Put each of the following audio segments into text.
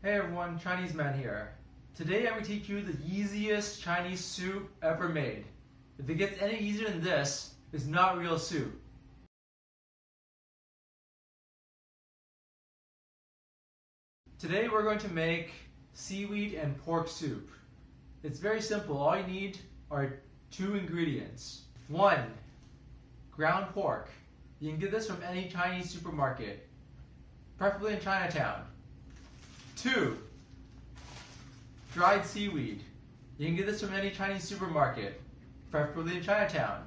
Hey everyone, Chinese Man here. Today I'm going to teach you the easiest Chinese soup ever made. If it gets any easier than this, it's not real soup. Today we're going to make seaweed and pork soup. It's very simple. All you need are two ingredients. 1. Ground pork. You can get this from any Chinese supermarket, preferably in Chinatown. 2. Dried seaweed. You can get this from any Chinese supermarket, preferably in Chinatown.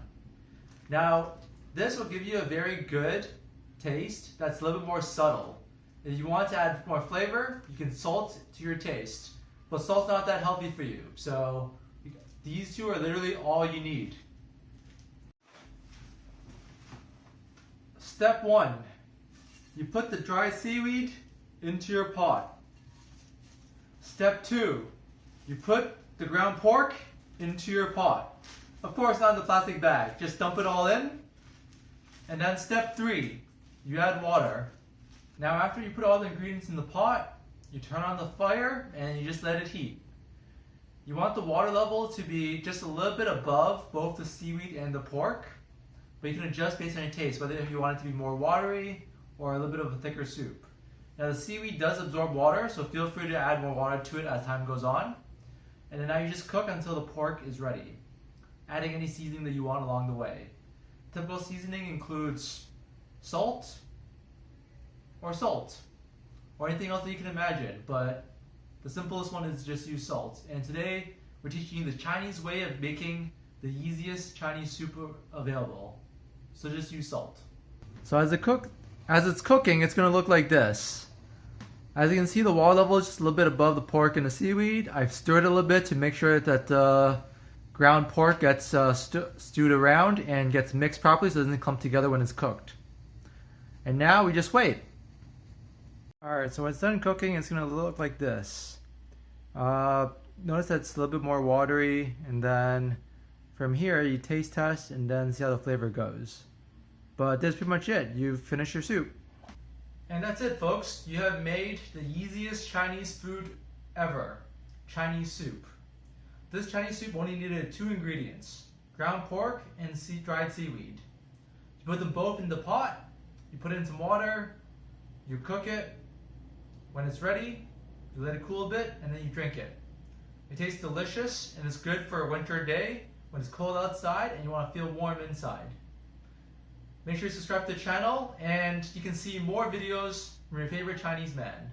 Now, this will give you a very good taste that's a little bit more subtle. If you want to add more flavor, you can salt to your taste. But salt's not that healthy for you, so these two are literally all you need. Step 1. You put the dried seaweed into your pot. Step 2, you put the ground pork into your pot. Of course, not in the plastic bag, just dump it all in. And then step 3, you add water. Now after you put all the ingredients in the pot, you turn on the fire and you just let it heat. You want the water level to be just a little bit above both the seaweed and the pork, but you can adjust based on your taste, whether you want it to be more watery or a little bit of a thicker soup. Now the seaweed does absorb water, so feel free to add more water to it as time goes on. And then now you just cook until the pork is ready, adding any seasoning that you want along the way. Typical seasoning includes salt, or anything else that you can imagine, but the simplest one is just use salt. And today we're teaching you the Chinese way of making the easiest Chinese soup available. So just use salt. So as it's cooking, it's going to look like this. As you can see, the water level is just a little bit above the pork and the seaweed. I've stirred it a little bit to make sure that the ground pork gets stewed around and gets mixed properly so it doesn't clump together when it's cooked. And now we just wait. Alright, so when it's done cooking, it's going to look like this. Notice that it's a little bit more watery, and then from here you taste test and then see how the flavor goes. But that's pretty much it. You've finished your soup. And that's it, folks. You have made the easiest Chinese food ever. Chinese soup. This Chinese soup only needed 2 ingredients. Ground pork and dried seaweed. You put them both in the pot. You put it in some water. You cook it. When it's ready, you let it cool a bit and then you drink it. It tastes delicious and it's good for a winter day when it's cold outside and you want to feel warm inside. Make sure you subscribe to the channel and you can see more videos from your favorite Chinese man.